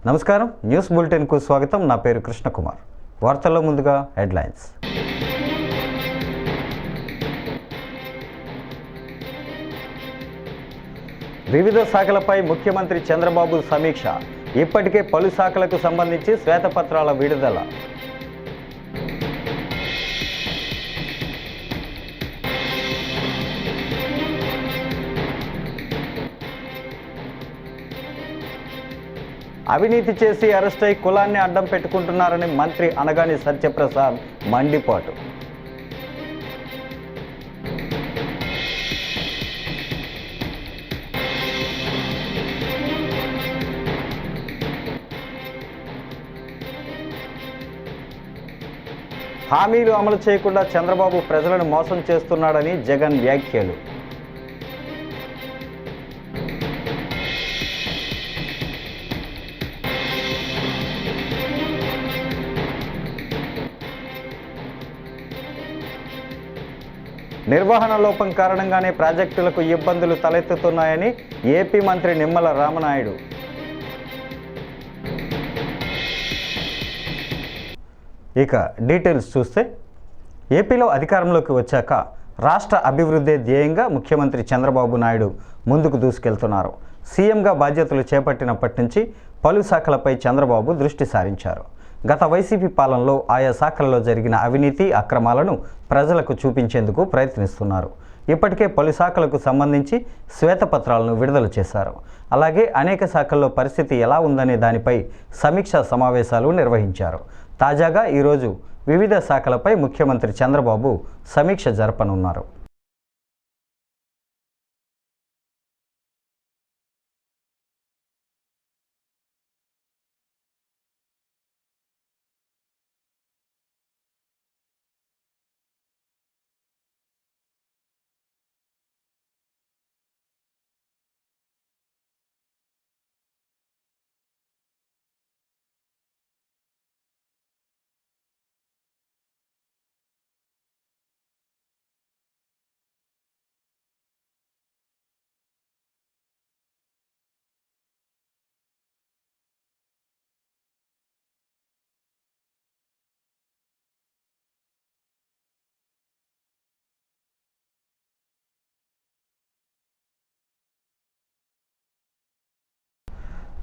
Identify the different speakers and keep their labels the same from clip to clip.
Speaker 1: నమస్కారం, న్యూస్ బులెటిన్కు స్వాగతం. నా పేరు కృష్ణకుమార్. వార్తల్లో ముందుగా హెడ్లైన్స్. వివిధ శాఖలపై ముఖ్యమంత్రి చంద్రబాబు సమీక్ష. ఇప్పటికే పలు శాఖలకు సంబంధించి శ్వేతపత్రాల విడుదల. అవినీతి చేసి అరెస్ట్ అయి కులాన్ని అడ్డం పెట్టుకుంటున్నారని మంత్రి అనగాని సత్యప్రసాద్ మండిపాటు. హామీలు అమలు చేయకుండా చంద్రబాబు ప్రజలను మోసం చేస్తున్నాడని జగన్ వ్యాఖ్యలు. నిర్వహణ లోపం కారణంగానే ప్రాజెక్టులకు ఇబ్బందులు తలెత్తుతున్నాయని ఏపీ మంత్రి నిమ్మల రామనాయుడు. ఇక డీటెయిల్స్ చూస్తే, ఏపీలో అధికారంలోకి వచ్చాక రాష్ట్ర అభివృద్ధి ధ్యేయంగా ముఖ్యమంత్రి చంద్రబాబు నాయుడు ముందుకు దూసుకెళ్తున్నారు. సీఎంగా బాధ్యతలు చేపట్టినప్పటి నుంచి పలు శాఖలపై చంద్రబాబు దృష్టి సారించారు. గత వైసీపీ పాలనలో ఆయా శాఖల్లో జరిగిన అవినీతి అక్రమాలను ప్రజలకు చూపించేందుకు ప్రయత్నిస్తున్నారు. ఇప్పటికే పలు శాఖలకు సంబంధించి శ్వేతపత్రాలను విడుదల చేశారు. అలాగే అనేక శాఖల్లో పరిస్థితి ఎలా ఉందనే దానిపై సమీక్షా సమావేశాలు నిర్వహించారు. తాజాగా ఈరోజు వివిధ శాఖలపై ముఖ్యమంత్రి చంద్రబాబు సమీక్ష జరపనున్నారు.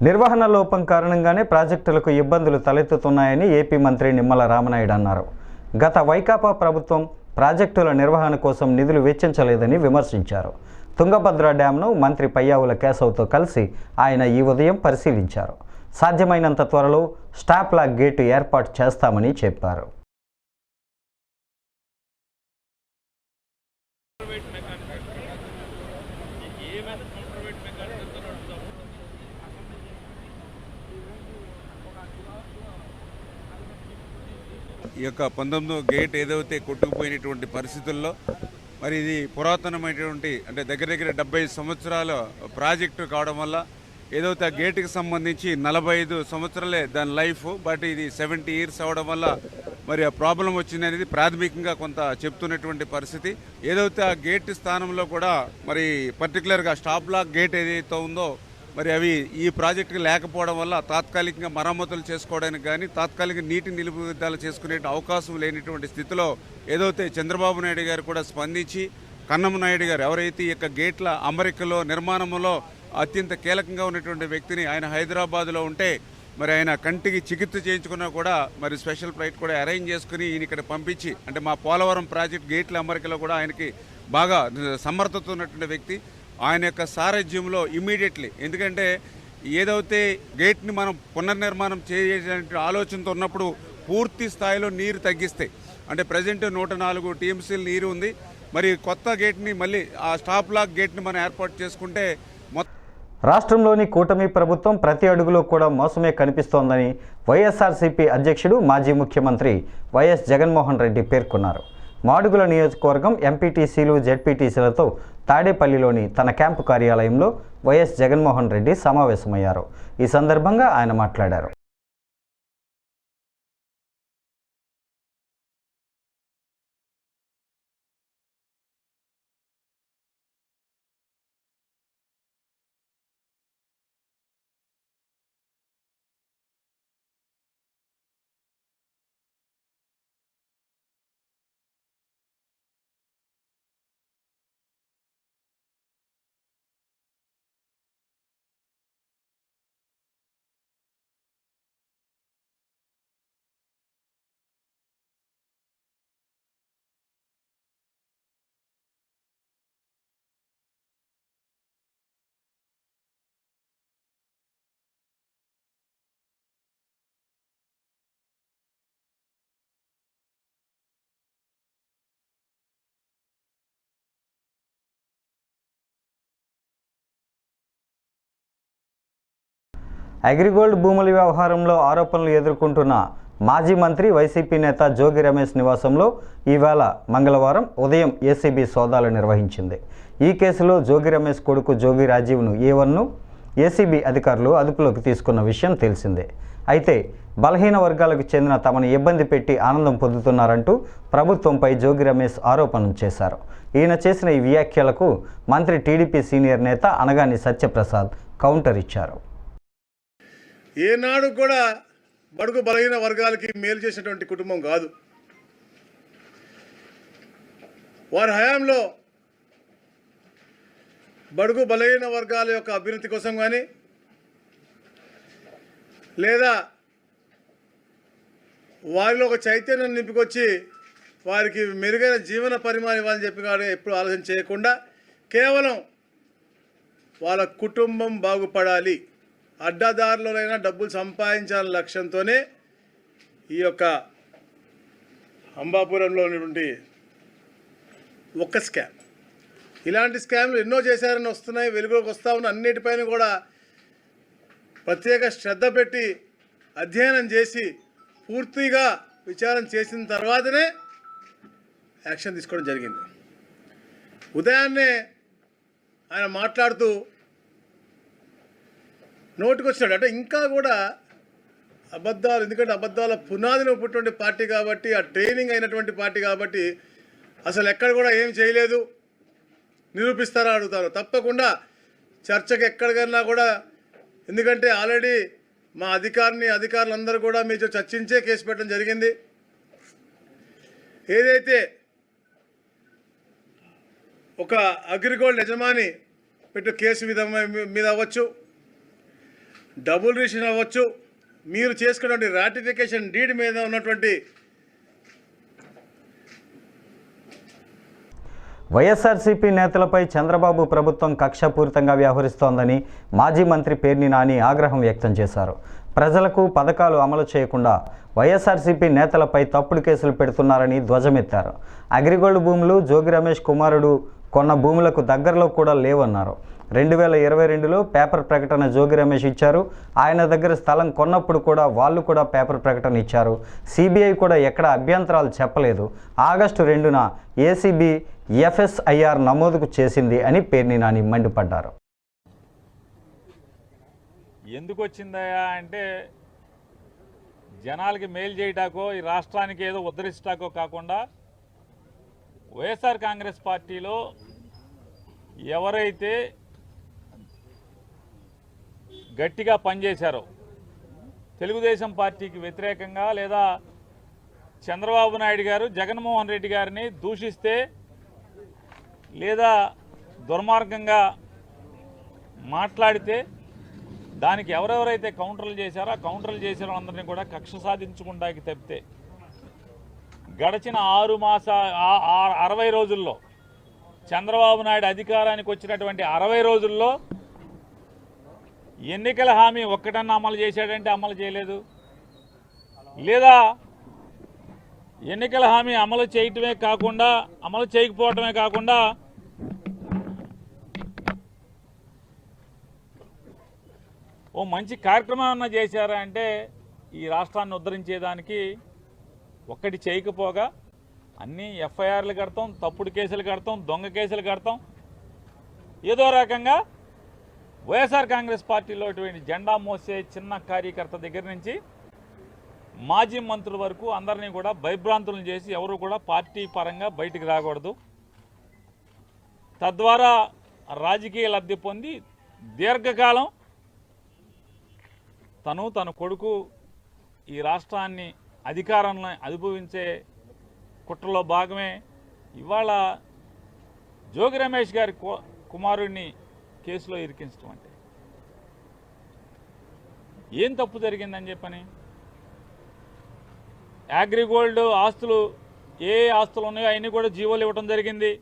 Speaker 1: నిర్వహణ లోపం కారణంగానే ప్రాజెక్టులకు ఇబ్బందులు తలెత్తుతున్నాయని ఏపీ మంత్రి నిమ్మల రామనాయుడు అన్నారు. గత వైకాపా ప్రభుత్వం ప్రాజెక్టుల నిర్వహణ కోసం నిధులు వెచ్చించలేదని విమర్శించారు. తుంగభద్ర డ్యాంను మంత్రి పయ్యావుల కేశవ్తో కలిసి ఆయన ఈ ఉదయం పరిశీలించారు. సాధ్యమైనంత త్వరలో స్టాప్ లాక్ గేటు ఏర్పాటు చేస్తామని చెప్పారు.
Speaker 2: ఈ యొక్క 19వ గేట్ ఏదైతే కొట్టుకుపోయినటువంటి పరిస్థితుల్లో మరి ఇది పురాతనమైనటువంటి అంటే దగ్గర 75 సంవత్సరాల ప్రాజెక్టు కావడం వల్ల ఏదైతే ఆ గేటుకి సంబంధించి 45 సంవత్సరాలే దాని లైఫ్, బట్ ఇది 70 ఇయర్స్ అవడం వల్ల మరి ఆ ప్రాబ్లం వచ్చింది అనేది ప్రాథమికంగా కొంత చెప్తున్నటువంటి పరిస్థితి. ఏదైతే ఆ గేట్ స్థానంలో కూడా మరి పర్టికులర్గా స్టాప్ లాక్ గేట్ ఏదైతే ఉందో మరి అవి ఈ ప్రాజెక్టుకి లేకపోవడం వల్ల తాత్కాలికంగా మరమ్మతులు చేసుకోవడానికి కానీ తాత్కాలిక నీటి నిలుపుదల చేసుకునే అవకాశం లేనిటువంటి స్థితిలో ఏదైతే చంద్రబాబు నాయుడు గారు కూడా స్పందించి కన్నమ నాయుడు గారు ఎవరైతే ఈ యొక్క గేట్ల అమరికలో నిర్మాణంలో అత్యంత కీలకంగా ఉన్నటువంటి వ్యక్తిని, ఆయన హైదరాబాద్లో ఉంటే మరి ఆయన కంటికి చికిత్స చేయించుకున్నా కూడా మరి స్పెషల్ ఫ్లైట్ కూడా అరేంజ్ చేసుకుని ఈయన ఇక్కడ పంపించి అంటే మా పోలవరం ప్రాజెక్ట్ గేట్ల అమరికలో కూడా ఆయనకి బాగా సమర్థత ఉన్నటువంటి వ్యక్తి. ఆయన యొక్క సారథ్యంలో ఇమ్మీడియట్లీ, ఎందుకంటే ఏదైతే గేట్ని మనం పునర్నిర్మాణం చేయాలనే ఆలోచనతో ఉన్నప్పుడు పూర్తి స్థాయిలో నీరు తగ్గిస్తే అంటే ప్రజెంట్ 104 టీఎంసీల నీరు ఉంది. మరి కొత్త గేట్ని మళ్ళీ ఆ స్టాప్ లాక్ గేట్ని మనం ఏర్పాటు చేసుకుంటే
Speaker 1: రాష్ట్రంలోని కూటమి ప్రభుత్వం ప్రతి అడుగులో కూడా మోసమే కనిపిస్తోందని వైఎస్ఆర్సీపీ అధ్యక్షుడు మాజీ ముఖ్యమంత్రి వైఎస్ జగన్మోహన్ రెడ్డి పేర్కొన్నారు. మాడుగుల నియోజకవర్గం ఎంపీటీసీలు జెడ్పీటీసీలతో తాడేపల్లిలోని తన క్యాంపు కార్యాలయంలో వైఎస్ జగన్మోహన్ రెడ్డి సమావేశమయ్యారు. ఈ సందర్భంగా ఆయన మాట్లాడారు. అగ్రిగోల్డ్ భూముల వ్యవహారంలో ఆరోపణలు ఎదుర్కొంటున్న మాజీ మంత్రి వైసీపీ నేత జోగి రమేష్ నివాసంలో ఈవేళ మంగళవారం ఉదయం ఏసీబీ సోదాలు నిర్వహించింది. ఈ కేసులో జోగి రమేష్ కొడుకు జోగి రాజీవ్ను A1ను ఏసీబీ అధికారులు అదుపులోకి తీసుకున్న విషయం తెలిసిందే. అయితే బలహీన వర్గాలకు చెందిన తమను ఇబ్బంది పెట్టి ఆనందం పొందుతున్నారంటూ ప్రభుత్వంపై జోగి రమేష్ ఆరోపణలు చేశారు. ఈయన చేసిన ఈ వ్యాఖ్యలకు మంత్రి టీడీపీ సీనియర్ నేత అనగాని సత్యప్రసాద్ కౌంటర్ ఇచ్చారు.
Speaker 3: ఏనాడు కూడా బడుగు బలహీన వర్గాలకి మేలు చేసినటువంటి కుటుంబం కాదు. వారి హయాంలో బడుగు బలహీన వర్గాల యొక్క అభ్యున్నతి కోసం కానీ లేదా వారిలో ఒక చైతన్యం నింపుకొచ్చి వారికి మెరుగైన జీవన పరిమాణం ఇవ్వాలని చెప్పి కానీ ఎప్పుడు ఆలోచన చేయకుండా కేవలం వాళ్ళ కుటుంబం బాగుపడాలి, అడ్డదారులైనా డబ్బులు సంపాదించాలనే లక్ష్యంతోనే ఈ యొక్క అంబాపురంలో ఉన్నటువంటి ఒక్క స్కామ్, ఇలాంటి స్కామ్లు ఎన్నో చేశారని వస్తున్నాయి, వెలుగులోకి వస్తూ ఉన్న అన్నిటిపైన కూడా ప్రత్యేక శ్రద్ధ పెట్టి అధ్యయనం చేసి పూర్తిగా విచారణ చేసిన తర్వాతనే యాక్షన్ తీసుకోవడం జరిగింది. ఉదయాన్నే ఆయన మాట్లాడుతూ నోటికి వచ్చినాడు అంటే ఇంకా కూడా అబద్ధాలు, ఎందుకంటే అబద్ధాల పునాదిని పుట్టినటువంటి పార్టీ కాబట్టి, ఆ ట్రైనింగ్ అయినటువంటి పార్టీ కాబట్టి అసలు ఎక్కడ కూడా ఏం చేయలేదు నిరూపిస్తారా అడుగుతారు. తప్పకుండా చర్చకు ఎక్కడికన్నా కూడా, ఎందుకంటే ఆల్రెడీ మా అధికారులందరూ కూడా మీతో చర్చించే కేసు పెట్టడం జరిగింది. ఏదైతే ఒక అగ్రిగోల్డ్ యజమాని పెట్టు కేసు మీద అవ్వచ్చు, డబుల్ రిజిస్ట్రేషన్ అవ్వచ్చు, మీరు చేసుకున్నటువంటి రాటిఫికేషన్ డీడ్ మీద ఉన్నటువంటి
Speaker 1: వైఎస్ఆర్సీపీ నేతలపై చంద్రబాబు ప్రభుత్వం కక్షపూరితంగా వ్యవహరిస్తోందని మాజీ మంత్రి పేర్ని నాని ఆగ్రహం వ్యక్తం చేశారు. ప్రజలకు పథకాలు అమలు చేయకుండా వైఎస్ఆర్సీపీ నేతలపై తప్పుడు కేసులు పెడుతున్నారని ధ్వజమెత్తారు. అగ్రిగోల్డ్ భూములు జోగి రమేష్ కుమారుడు కొన్న భూములకు దగ్గరలో కూడా లేవన్నారు. 2022లో పేపర్ ప్రకటన జోగి రమేష్ ఇచ్చారు. ఆయన దగ్గర స్థలం కొన్నప్పుడు కూడా వాళ్ళు కూడా పేపర్ ప్రకటన ఇచ్చారు. సిబిఐ కూడా ఎక్కడ అభ్యంతరాలు చెప్పలేదు. ఆగస్టు 2న ఏసీబీ FSIR నమోదుకు చేసింది అని పేర్ని నాని మండిపడ్డారు.
Speaker 4: ఎందుకు వచ్చిందయా అంటే జనాలకి మేలు చేయటాకో ఈ రాష్ట్రానికి ఏదో ఉద్ధరించటాకో కాకుండా వైఎస్ఆర్ కాంగ్రెస్ పార్టీలో ఎవరైతే గట్టిగా పనిచేశారో, తెలుగుదేశం పార్టీకి వ్యతిరేకంగా లేదా చంద్రబాబు నాయుడు గారు జగన్మోహన్ రెడ్డి గారిని దూషిస్తే లేదా దుర్మార్గంగా మాట్లాడితే దానికి ఎవరెవరైతే కౌంటర్లు చేశారో ఆ కౌంటర్లు చేసిన వాళ్ళందరినీ కూడా కక్ష సాధించుకుంటాకి తప్పితే గడిచిన 60 రోజుల్లో చంద్రబాబు నాయుడు అధికారానికి వచ్చినటువంటి 60 రోజుల్లో ఎన్నికల హామీ ఒక్కటన్నా అమలు చేశాడంటే అమలు చేయలేదు, లేదా ఎన్నికల హామీ అమలు చేయకపోవటమే కాకుండా ఓ మంచి కార్యక్రమం ఏమన్నా చేశారా అంటే ఈ రాష్ట్రాన్ని ఉద్ధరించేదానికి ఒక్కటి చేయకపోగా అన్నీ FIRలు కడతాం, తప్పుడు కేసులు కడతాం, దొంగ కేసులు కడతాం. ఏదో రకంగా వైఎస్ఆర్ కాంగ్రెస్ పార్టీలో ఇటువంటి జెండా మోసే చిన్న కార్యకర్త దగ్గర నుంచి మాజీ మంత్రుల వరకు అందరినీ కూడా భయభ్రాంతులను చేసి ఎవరు కూడా పార్టీ పరంగా బయటికి రాకూడదు, తద్వారా రాజకీయ లబ్ధి పొంది దీర్ఘకాలం తన కొడుకు ఈ రాష్ట్రాన్ని అధికారాన్ని అనుభవించే కుట్రలో భాగమే ఇవాళ జోగి రమేష్ గారి కుమారుడిని కేసులో ఇరికించడం. అంటే ఏం తప్పు జరిగిందని చెప్పని అగ్రిగోల్డ్ ఆస్తులు ఏ ఆస్తులు ఉన్నాయో అవన్నీ కూడా జీవోలు ఇవ్వడం జరిగింది.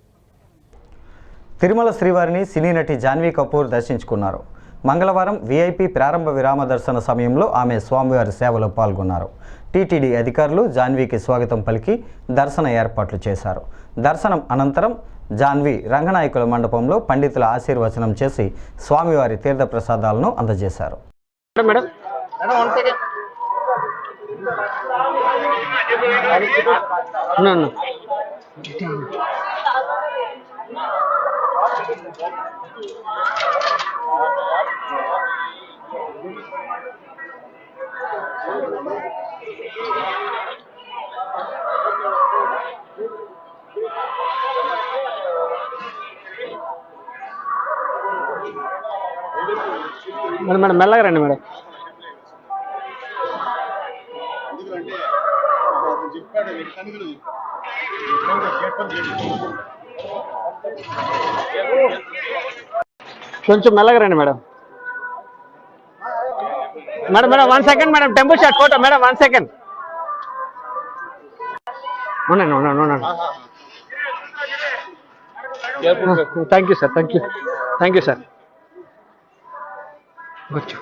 Speaker 1: తిరుమల శ్రీవారిని సినీ నటి జాన్వీ కపూర్ దర్శించుకున్నారు. మంగళవారం VIP ప్రారంభ విరామ దర్శన సమయంలో ఆమె స్వామివారి సేవలో పాల్గొన్నారు. టీటీడీ అధికారులు జాన్వీకి స్వాగతం పలికి దర్శన ఏర్పాట్లు చేశారు. దర్శనం అనంతరం జాన్వీ రంగనాయకుల మండపంలో పండితుల ఆశీర్వచనం చేసి స్వామివారి తీర్థప్రసాదాలను అందజేశారు.
Speaker 5: మేడం ఉన్నాను. మేడం మేడం మెల్లగా రండి మేడం. కొంచెం మెల్లగా రండి madam. Madam madam 1 second madam, temple shot photo madam 1 second. ఉండండి ఉండండి ఉండండి. Thank you sir, thank you sir. కూర్చో.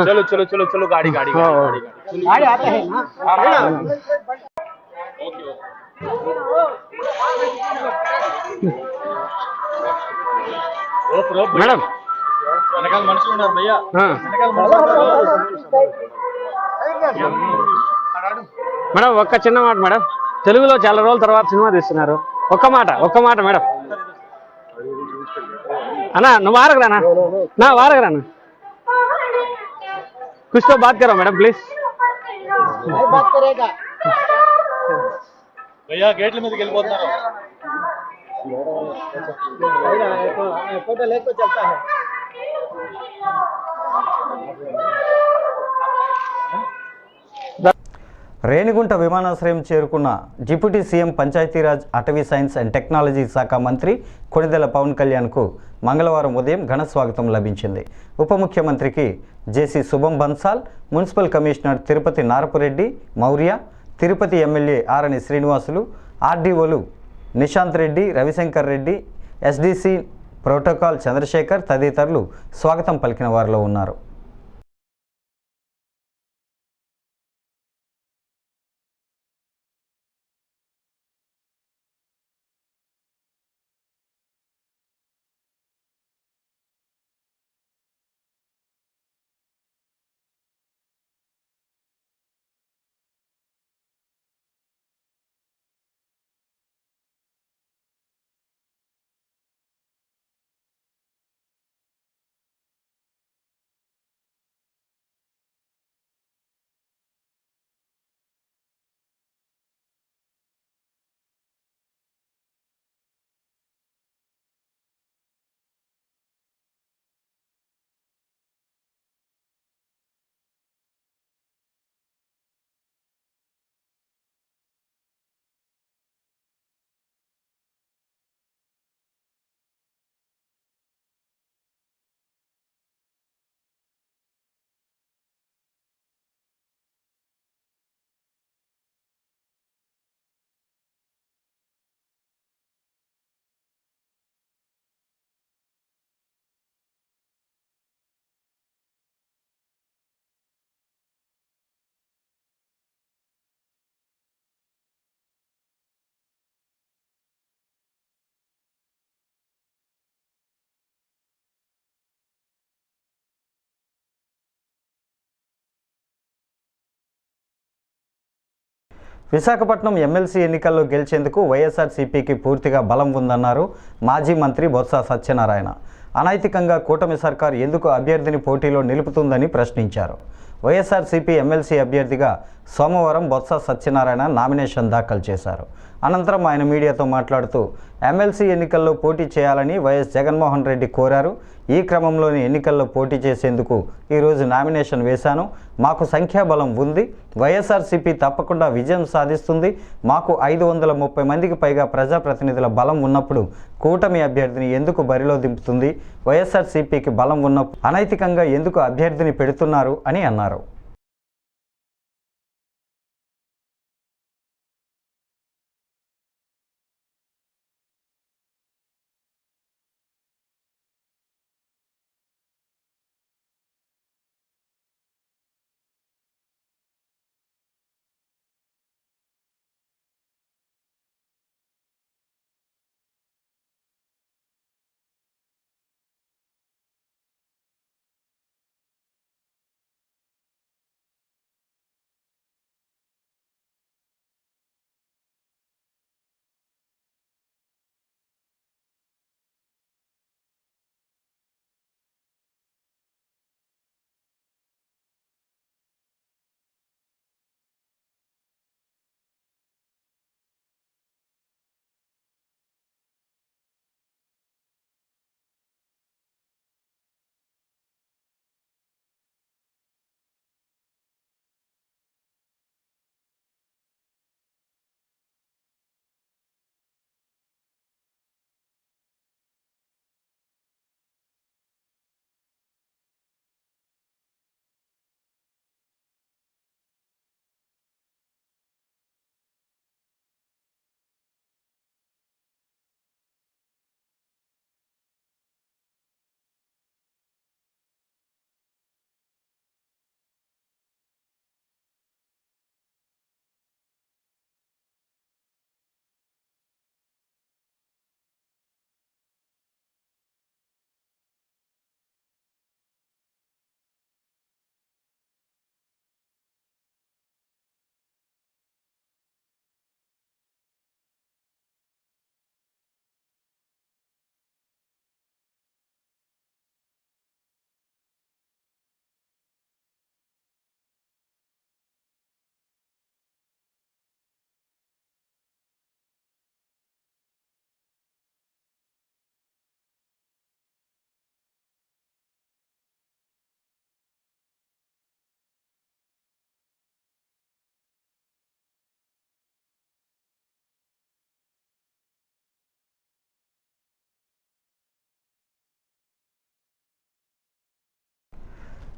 Speaker 6: चलो चलो चलो चलो गाड़ी गाड़ी गाड़ी
Speaker 5: गाड़ी आता है ना? మేడం
Speaker 6: వెనకాల మనుషులు ఉన్నారు భయ్యా,
Speaker 5: మేడం ఒక్క చిన్న మాట మేడం, తెలుగులో చాలా రోజుల తర్వాత సినిమా తీస్తున్నారు, ఒక్క మాట మేడం. అన్నా నువ్వు వారగరానా, నా వారగరానా, कुछ तो बात करो मैडम प्लीज.
Speaker 6: बात करेगा भैया, गेట్ల మీదకి వెళ్ళిపోతున్నారు.
Speaker 5: फोटो लेके चलता है.
Speaker 1: రేణిగుంట విమానాశ్రయం చేరుకున్న డిప్యూటీ సీఎం పంచాయతీరాజ్, అటవీ సైన్స్ అండ్ టెక్నాలజీ శాఖ మంత్రి కొణిదెల పవన్ కళ్యాణ్కు మంగళవారం ఉదయం ఘన స్వాగతం లభించింది. ఉప ముఖ్యమంత్రికి JC Shubham Bansal, municipal commissioner Tirupati Narapureddy Maurya, Tirupati MLA Arani Srinivasulu, ఆర్డీఓలు నిశాంత్ రెడ్డి, రవిశంకర్ రెడ్డి, ఎస్డీసీ ప్రోటోకాల్ చంద్రశేఖర్ తదితరులు స్వాగతం పలికిన వారిలో ఉన్నారు. విశాఖపట్నం ఎమ్మెల్సీ ఎన్నికల్లో గెలిచేందుకు వైఎస్ఆర్సీపీకి పూర్తిగా బలం ఉందన్నారు మాజీ మంత్రి బొత్స సత్యనారాయణ. అనైతికంగా కూటమి సర్కార్ ఎందుకు అభ్యర్థిని పోటీలో నిలుపుతుందని ప్రశ్నించారు. వైఎస్ఆర్సీపీ ఎమ్మెల్సీ అభ్యర్థిగా సోమవారం బొత్స సత్యనారాయణ నామినేషన్ దాఖలు చేశారు. అనంతరం ఆయన మీడియాతో మాట్లాడుతూ ఎమ్మెల్సీ ఎన్నికల్లో పోటీ చేయాలని వైఎస్ జగన్మోహన్ రెడ్డి కోరారు. ఈ క్రమంలోని ఎన్నికల్లో పోటీ చేసేందుకు ఈరోజు నామినేషన్ వేశాను. మాకు సంఖ్యాబలం ఉంది. వైఎస్ఆర్సీపీ తప్పకుండా విజయం సాధిస్తుంది. మాకు 530 మందికి పైగా ప్రజాప్రతినిధుల బలం ఉన్నప్పుడు కూటమి అభ్యర్థిని ఎందుకు బరిలో దింపుతుంది? వైఎస్ఆర్సీపీకి బలం ఉన్నప్పుడు అనైతికంగా ఎందుకు అభ్యర్థిని పెడుతున్నారు అని అన్నారు.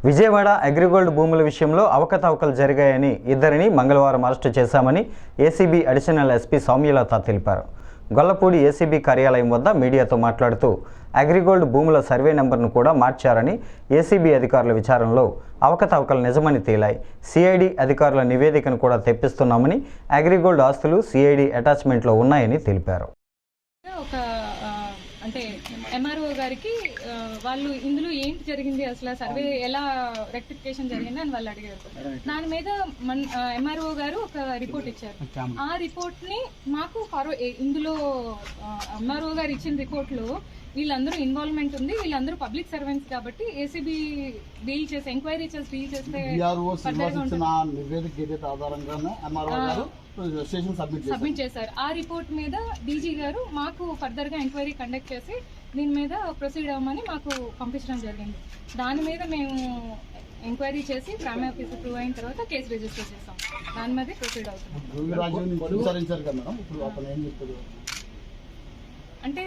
Speaker 1: విజయవాడ అగ్రిగోల్డ్ భూముల విషయంలో అవకతవకలు జరిగాయని ఇద్దరిని మంగళవారం అరెస్టు చేశామని ఏసీబీ అడిషనల్ ఎస్పీ సౌమ్యలత తెలిపారు. గొల్లపూడి ఏసీబీ కార్యాలయం వద్ద మీడియాతో మాట్లాడుతూ అగ్రిగోల్డ్ భూముల సర్వే నెంబర్ను కూడా మార్చారని ఏసీబీ అధికారుల విచారణలో అవకతవకలు నిజమని తేలాయి. సిఐడి అధికారుల నివేదికను కూడా తెప్పిస్తున్నామని, అగ్రిగోల్డ్ ఆస్తులు సిఐడి అటాచ్మెంట్లో ఉన్నాయని తెలిపారు.
Speaker 7: అంటే ఎంఆర్ఓ గారికి వాళ్ళు ఇందులో ఏంటి జరిగింది, అసలు సర్వే ఎలా రెక్టిఫికేషన్ జరిగింది అని వాళ్ళు అడిగారు. దాని మీద ఎంఆర్ఓ గారు ఒక రిపోర్ట్ ఇచ్చారు. ఆ రిపోర్ట్ ని మాకు ఇందులో ఎంఆర్ఓ గారు ఇచ్చిన రిపోర్ట్ లో వీళ్ళందరూ ఇన్వాల్వ్మెంట్ ఉంది, వీళ్ళందరూ పబ్లిక్ సర్వెంట్స్ కాబట్టి ఏసీబీ డీల్ చేసి ఎంక్వైరీ చేసి డీల్ చేస్తే సబ్మిట్ చేశారు. ఆ రిపోర్ట్ మీద డీజీ గారు మాకు ఫర్దర్ గా ఎంక్వైరీ కండక్ట్ చేసి దీని మీద ప్రొసీడ్ అవ్వమని మాకు పంపించడం జరిగింది. దాని మీద మేము ఎంక్వైరీ చేసి ప్రైమ్ ఆఫీసర్ ప్రూవ్ అయిన తర్వాత కేసు రిజిస్టర్ చేసాం. దాని మీద ప్రొసీడ్ అవుతున్నాం. అంటే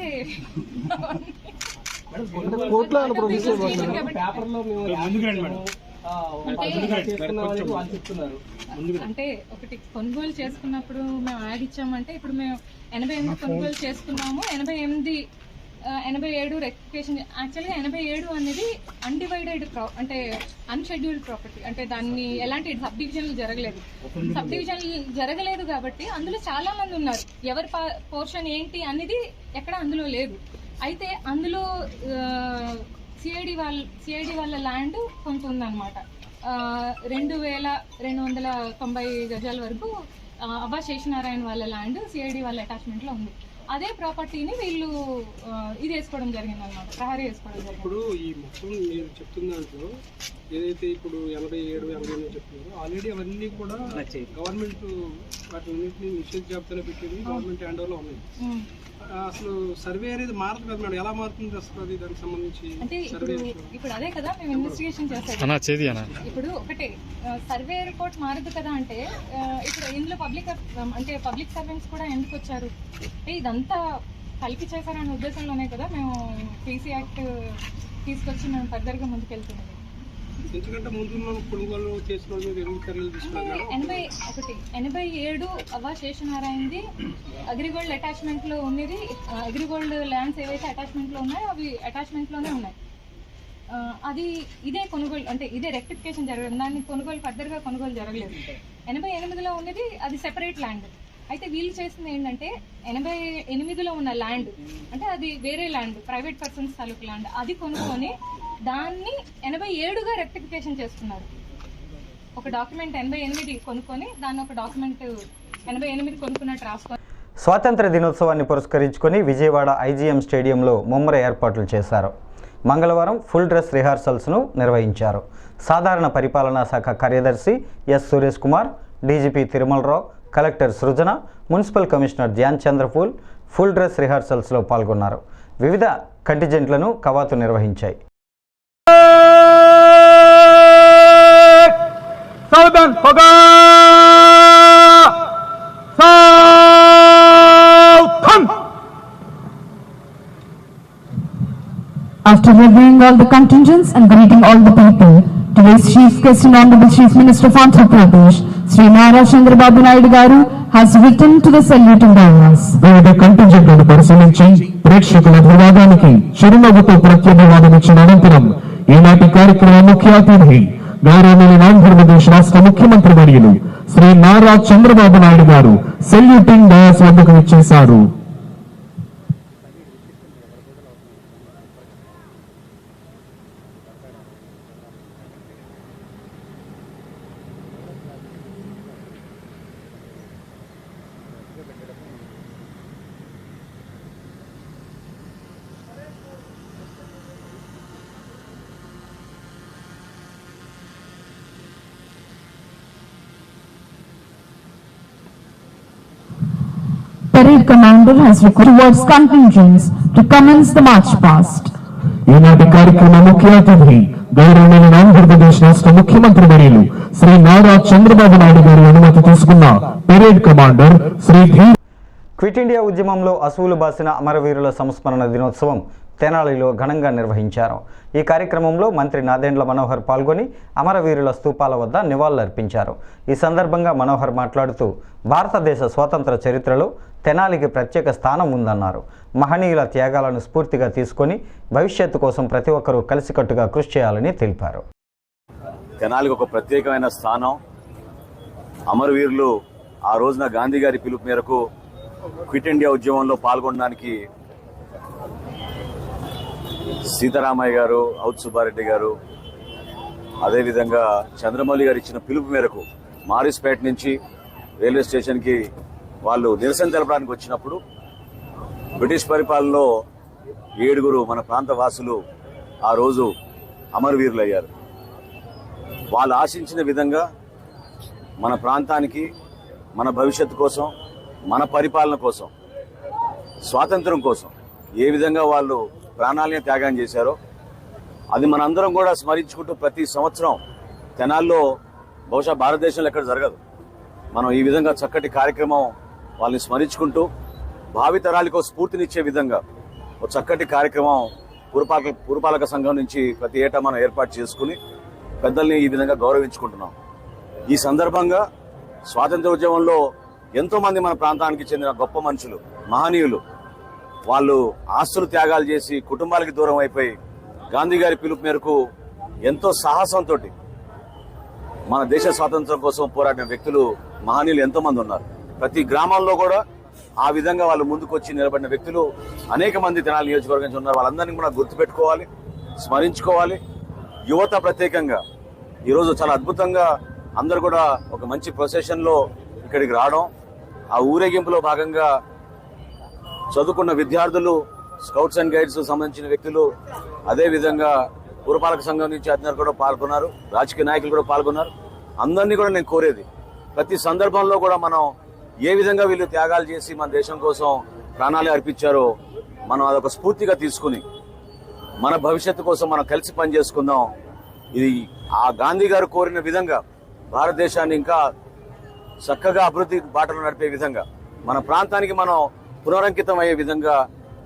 Speaker 7: అంటే ఒకటి కొనుగోలు చేసుకున్నప్పుడు మేము యాడ్ ఇచ్చామంటే ఇప్పుడు మేము 88 కొనుగోలు చేసుకున్నాము. 87 రెక్టిఫికేషన్. యాక్చువల్గా 87 అనేది అన్డివైడెడ్ అంటే అన్షెడ్యూల్డ్ ప్రాపర్టీ, అంటే దాన్ని ఎలాంటి సబ్ డివిజన్లు జరగలేదు. సబ్ డివిజన్ జరగలేదు కాబట్టి అందులో చాలా మంది ఉన్నారు. ఎవరి పోర్షన్ ఏంటి అనేది ఎక్కడ అందులో లేదు. అయితే అందులో సిఐడి వాళ్ళ ల్యాండ్ కొంత ఉందన్నమాట. 2290 గజాల వరకు అబ్బా శేషనారాయణ వాళ్ళ ల్యాండ్ సిఐడి వాళ్ళ అటాచ్మెంట్లో ఉంది. అదే ప్రాపర్టీని వీళ్ళు ఇది వేసుకోవడం జరిగింది అన్నమాట, ప్రహరీ వేసుకోవడం జరిగింది.
Speaker 8: ఇప్పుడు ఈ మొత్తం మీరు చెప్తున్న దాంట్లో ఏదైతే ఇప్పుడు 87, 88 చెప్తున్నారో ఆల్రెడీ అవన్నీ కూడా గవర్నమెంట్ వాటిన్నింటినీ నిషేధ జాబితాలో పెట్టింది, గవర్నమెంట్ హ్యాండ్ ఓవర్లో ఉన్నాయి. అసలు సర్వే అనేది మారదు కదా మేడం, ఎలా మారుతుంది అసలు అది దానికి సంబంధించి?
Speaker 7: అంటే ఇప్పుడు అదే కదా మేము ఇన్వెస్టిగేషన్ చేస్తాం. ఇప్పుడు ఒకటే సర్వే రిపోర్ట్ మారదు కదా అంటే ఇప్పుడు ఇందులో పబ్లిక్ సర్వెంట్స్ కూడా ఎందుకు వచ్చారు అంటే ఇదంతా కలిపి చేశారనే ఉద్దేశంలోనే కదా మేము పీసీ యాక్ట్ తీసుకొచ్చి మేము ఫర్దర్గా ముందుకెళ్తున్నాం.
Speaker 8: ఎందుకంటే ముందు కొనుగోలు చేసిన
Speaker 7: 87 అవ్వ శేషనారాయణది అగ్రిగోల్డ్ అటాచ్మెంట్ లో ఉన్నది. అగ్రిగోల్డ్ ల్యాండ్స్ ఏవైతే అటాచ్మెంట్ లో ఉన్నాయో అవి అటాచ్మెంట్ లోనే ఉన్నాయి. అది ఇదే కొనుగోలు అంటే ఇదే రెక్టిఫికేషన్ జరగదు, దాన్ని కొనుగోలు ఫర్దర్ గా కొనుగోలు జరగలేదు. 88లో ఉన్నది అది సెపరేట్ ల్యాండ్. అయితే వీళ్ళు చేసింది ఏంటంటే 88లో ఉన్న ల్యాండ్ అంటే అది వేరే ల్యాండ్, ప్రైవేట్ పర్సన్స్ తాలూకు ల్యాండ్, అది కొనుక్కొని దాన్ని 87గా రెక్టిఫికేషన్ చేస్తున్నారు. ఒక డాక్యుమెంట్ 88 కొనుక్కొని దాన్ని ఒక డాక్యుమెంట్ 88 కొనుక్కున్నట్టు రాసుకొని.
Speaker 1: స్వాతంత్ర దినోత్సవాన్ని పురస్కరించుకొని విజయవాడ ఐజీఎం స్టేడియంలో ముమ్మర ఏర్పాట్లు చేశారు. మంగళవారం ఫుల్ డ్రెస్ రిహార్సల్స్ను నిర్వహించారు. సాధారణ పరిపాలనా శాఖ కార్యదర్శి S Suresh Kumar, DGP Tirumalarao, collector Srujana, municipal commissioner Dhyan చంద్రపూల్ ఫుల్ డ్రెస్ రిహార్సల్స్లో పాల్గొన్నారు. వివిధ కంటిజెంట్లను కవాతు నిర్వహించాయి.
Speaker 9: After reviewing all the contingents and greeting all the people, today's chief guest and honorable chief minister of Andhra Pradesh, Sri Nara Chandrababu Naidu Garu, has written to the saluting diners.
Speaker 10: వివిధ కంటింజెంట్లను పరిశీలించి ప్రేక్షకుల అభివాదానికి చిరునవ్వుతో ప్రత్యభివాదమిచ్చిన అనంతరం ఈనాటి కార్యక్రమ ముఖ్య అతిథి గౌరవనీయులు ఆంధ్రప్రదేశ్ రాష్ట్ర ముఖ్యమంత్రి వర్యులు శ్రీ నారా చంద్రబాబు నాయుడు గారు సెల్యూటింగ్ డయాస్ వద్దకు విచ్చేశారు.
Speaker 9: Parade commander has requested towards contingents to commence the march past.
Speaker 10: ఈనాటి కార్యక్రమ ముఖ్య అతిథి గౌరవనీయులు ఆంధ్రప్రదేశ్ రాష్ట్ర ముఖ్యమంత్రి వర్యులు శ్రీ నారా చంద్రబాబు నాయుడు గారి అనుమతి తీసుకున్న parade commander Shri
Speaker 1: quit India ఉద్యమంలో అసువులు బాసిన అమరవీరుల సంస్మరణ దినోత్సవం తెనాలిలో ఘనంగా నిర్వహించారు. ఈ కార్యక్రమంలో మంత్రి నాదెండ్ల మనోహర్ పాల్గొని అమరవీరుల స్తూపాల వద్ద నివాళులర్పించారు. ఈ సందర్భంగా మనోహర్ మాట్లాడుతూ భారతదేశ స్వాతంత్ర చరిత్రలో తెనాలికి ప్రత్యేక స్థానం ఉందన్నారు. మహనీయుల త్యాగాలను స్ఫూర్తిగా తీసుకొని భవిష్యత్తు కోసం ప్రతి ఒక్కరూ కలిసికట్టుగా కృషి చేయాలని తెలిపారు.
Speaker 11: తెనాలికి ఒక ప్రత్యేకమైన స్థానం. అమరవీరులు ఆ రోజున గాంధీ గారి పిలుపు మేరకు క్విట్ ఇండియా ఉద్యమంలో పాల్గొనడానికి సీతారామయ్య గారు, ఔత్ సుబ్బారెడ్డి గారు, అదేవిధంగా చంద్రమౌళి గారు ఇచ్చిన పిలుపు మేరకు మారిస్పేట నుంచి రైల్వే స్టేషన్కి వాళ్ళు నిరసన తెలపడానికి వచ్చినప్పుడు బ్రిటిష్ పరిపాలనలో 7 మన ప్రాంత వాసులు ఆ రోజు అమరవీరులు అయ్యారు. వాళ్ళు ఆశించిన విధంగా మన ప్రాంతానికి, మన భవిష్యత్తు కోసం, మన పరిపాలన కోసం, స్వాతంత్రం కోసం ఏ విధంగా వాళ్ళు ప్రాణాలని త్యాగం చేశారో అది మనందరం కూడా స్మరించుకుంటూ ప్రతి సంవత్సరం తెనాల్లో బహుశా భారతదేశంలో ఎక్కడ జరగదు. మనం ఈ విధంగా చక్కటి కార్యక్రమం వాళ్ళని స్మరించుకుంటూ భావితరాలకు స్ఫూర్తినిచ్చే విధంగా ఒక చక్కటి కార్యక్రమం పురపాలక సంఘం నుంచి ప్రతి ఏటా మనం ఏర్పాటు చేసుకుని పెద్దల్ని ఈ విధంగా గౌరవించుకుంటున్నాం. ఈ సందర్భంగా స్వాతంత్ర ఉద్యమంలో ఎంతో మంది మన ప్రాంతానికి చెందిన గొప్ప మనుషులు, మహనీయులు, వాళ్ళు ఆస్తులు త్యాగాలు చేసి కుటుంబాలకి దూరం అయిపోయి గాంధీ గారి పిలుపు మేరకు ఎంతో సాహసంతో మన దేశ స్వాతంత్రం కోసం పోరాడిన వ్యక్తులు, మహనీయులు ఎంతో మంది ఉన్నారు. ప్రతి గ్రామాల్లో కూడా ఆ విధంగా వాళ్ళు ముందుకు వచ్చి నిలబడిన వ్యక్తులు అనేక మంది తెనాలి నియోజకవర్గం నుంచి ఉన్నారు. వాళ్ళందరినీ కూడా గుర్తుపెట్టుకోవాలి, స్మరించుకోవాలి. యువత ప్రత్యేకంగా ఈరోజు చాలా అద్భుతంగా అందరూ కూడా ఒక మంచి ప్రొసెషన్ లో ఇక్కడికి రావడం, ఆ ఊరేగింపులో భాగంగా చదువుకున్న విద్యార్థులు, స్కౌట్స్ అండ్ గైడ్స్ సంబంధించిన వ్యక్తులు, అదేవిధంగా పురపాలక సంఘం నుంచి అధికారులు కూడా పాల్గొన్నారు, రాజకీయ నాయకులు కూడా పాల్గొన్నారు. అందరినీ కూడా నేను కోరేది, ప్రతి సందర్భంలో కూడా మనం ఏ విధంగా వీళ్ళు త్యాగాలు చేసి మన దేశం కోసం ప్రాణాలు అర్పించారో మనం అదొక స్ఫూర్తిగా తీసుకుని మన భవిష్యత్తు కోసం మనం కలిసి పనిచేసుకుందాం. ఇది ఆ గాంధీ గారు కోరిన విధంగా భారతదేశాన్ని ఇంకా చక్కగా అభివృద్ధి బాటలో నడిపే విధంగా మన ప్రాంతానికి మనం పునరంకితం అయ్యే విధంగా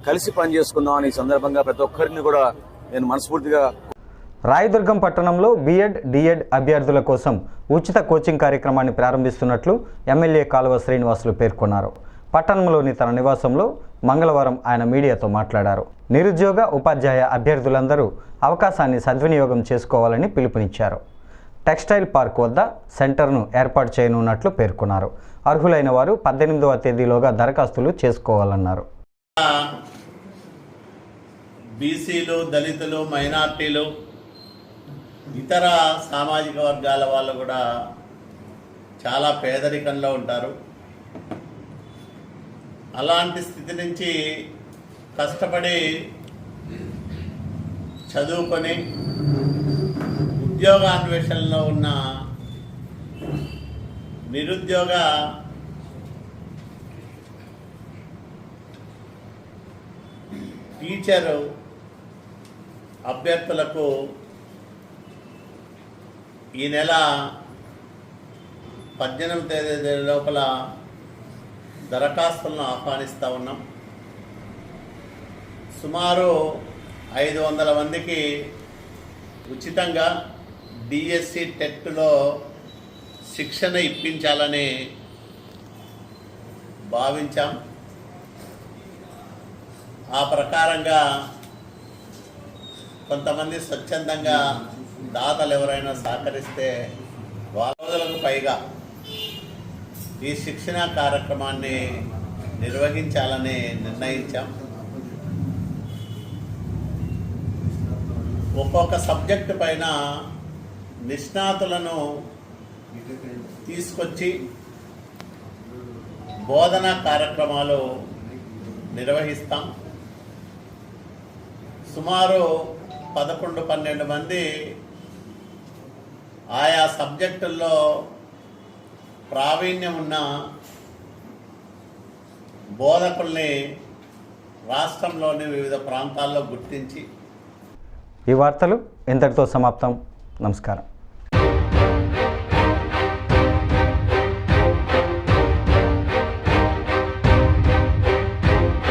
Speaker 11: కలిసి పనిచేసుకుందాం అని ఈ సందర్భంగా ప్రతి ఒక్కరిని కూడా నేను మనస్ఫూర్తిగా.
Speaker 1: రాయదుర్గం పట్టణంలో బిఎడ్, డిఎడ్ అభ్యర్థుల కోసం ఉచిత కోచింగ్ కార్యక్రమాన్ని ప్రారంభిస్తున్నట్లు ఎమ్మెల్యే కాలువ శ్రీనివాసులు పేర్కొన్నారు. పట్టణంలోని తన నివాసంలో మంగళవారం ఆయన మీడియాతో మాట్లాడారు. నిరుద్యోగ, ఉపాధ్యాయ అభ్యర్థులందరూ అవకాశాన్ని సద్వినియోగం చేసుకోవాలని పిలుపునిచ్చారు. టెక్స్టైల్ పార్క్ వద్ద సెంటర్ను ఏర్పాటు చేయనున్నట్లు పేర్కొన్నారు. అర్హులైన వారు 18వ తేదీలోగా దరఖాస్తులు చేసుకోవాలన్నారు.
Speaker 12: బీసీలు, దళితులు, మైనార్టీలు, ఇతర సామాజిక వర్గాల వాళ్ళు కూడా చాలా పేదరికంలో ఉంటారు. అలాంటి స్థితి నుంచి కష్టపడి చదువుకొని ఉద్యోగాన్వేషణలో ఉన్న నిరుద్యోగ టీచరు అభ్యర్థులకు ఈ నెల 18వ తేదీ లోపల దరఖాస్తులను ఆహ్వానిస్తూ ఉన్నాం. సుమారు 500 మందికి ఉచితంగా డిఎస్సి టెట్లో శిక్షణ ఇప్పించాలని భావించాం. ఆ ప్రకారంగా కొంతమంది స్వచ్ఛందంగా దాతలు ఎవరైనా సహకరిస్తే 4 రోజులకు పైగా ఈ శిక్షణ కార్యక్రమాన్ని నిర్వహించాలని నిర్ణయించాం. ఒక్కొక్క సబ్జెక్టు పైన నిష్ణాతులను తీసుకొచ్చి బోధనా కార్యక్రమాలు నిర్వహిస్తాం. సుమారు 11-12 మంది ఆయా సబ్జెక్టుల్లో ప్రావీణ్యం ఉన్న బోధకుల్ని రాష్ట్రంలోని వివిధ ప్రాంతాల్లో గుర్తించి.
Speaker 1: ఈ వార్తలు ఇంతటితో సమాప్తం. నమస్కారం.